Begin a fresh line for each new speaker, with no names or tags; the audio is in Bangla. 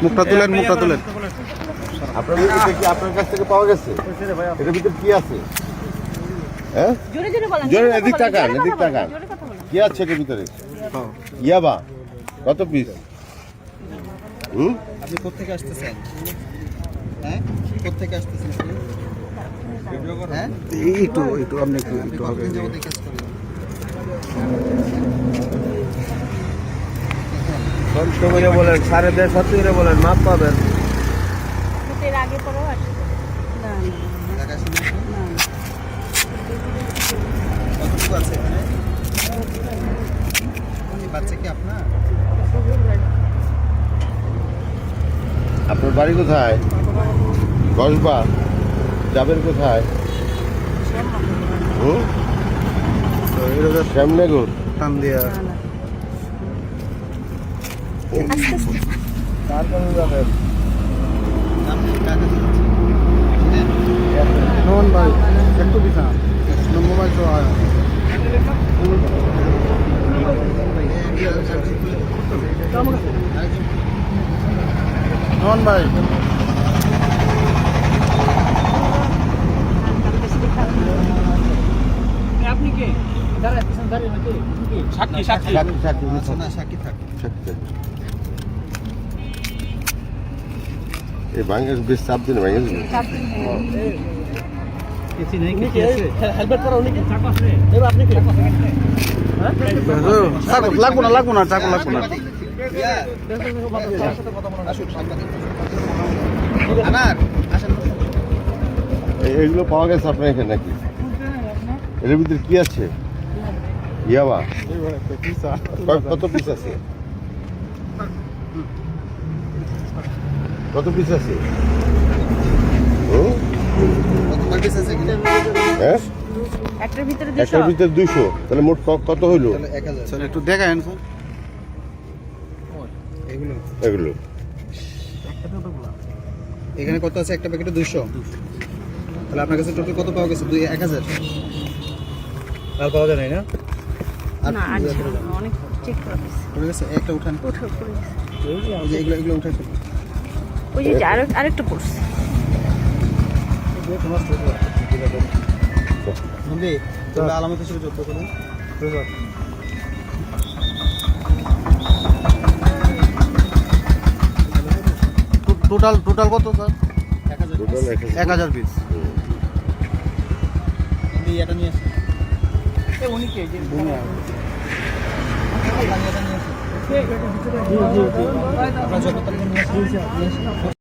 মুখটা তুলেন, মুখটা তুলেন।
আপনার কাছ থেকে পাওয়া গেছে? এটার ভিতরে কি আছে? হ্যাঁ, জোরে এদিক তাকান, এদিক তাকান। কি আছে এটার ভিতরে? ইয়াবা কত পিস?
আপনি কোত্থেকে আসতেছেন? হ্যাঁ, কোত্থেকে আসতেছেন? হ্যাঁ,
একটু আপনি একটু হবে।
কষ্ট করে বলেন, 1.5 সত্যি করে বলেন, মাপ পাবেন।
আগে পরেও আসে না
ঢাকা শুনেছি। কতটুকু আছে এখানে? এই বাচ্চা কি আপনার?
আপনার বাড়ি কোথায়? কসবা। যাবেন কোথায়? শ্যামনগর।
টান দিয়া
কার কাছে যাবেন?
আপনি ঢাকা শুনেছি।
নন ভাই একটু বিছা মোবাইল তো নন ভাই
আপনি কে দাঁড়ায় নাকি সাক্ষী সাক্ষী
আচ্ছা, না, সাক্ষী থাক।
এই বাংলাদেশ বেশ চাপ দিন, বাংলাদেশ
হেলমেট পরা উনি কি চাকু আছে এবার আপনি কি চাকু আছে
চাকু লাগবো না চাকু লাগবো না।
ইয়া, সাথে কথা বলুন, আসুন, সাংবাদিক। আনার, আসেন।
এগুলো পাওয়া গেছে আপনার এখানে নাকি? এর ভিতরে কি আছে? ইয়াবা কত পিস আছে? কত পিস আছে?
কত পিস আছে এখানে?
হ্যাঁ,
একটার ভিতরে
একটার ভিতরে 200, তাহলে মোট কত হইলো?
তাহলে 1000।
স্যার একটু দেখায়েন স্যার
এগুলো
এগুলো
এখানে কত আছে? একটা প্যাকেটে 200। তাহলে আপনার কাছে টোটাল কত পাওয়া গেছে? 1000। আর পাওয়া যায় নাই না? আর
না আর অনেক চেক করা হয়েছে
পড়ে গেছে? একটা উঠান। এই যে এগুলো উঠান।
ওই যে আরেকটা পড়ছে
নন্দী, তোমরা আলামত হিসেবে যুক্ত করুন।
টোটাল কত স্যার?
1000।
Total
1000 piece.
নন্দী, এটা নিয়ে আসেন।
উনি কে যে
আপনার এটা নিয়ে আসেন। আপনার যত তারিখে নিয়ে আসেন।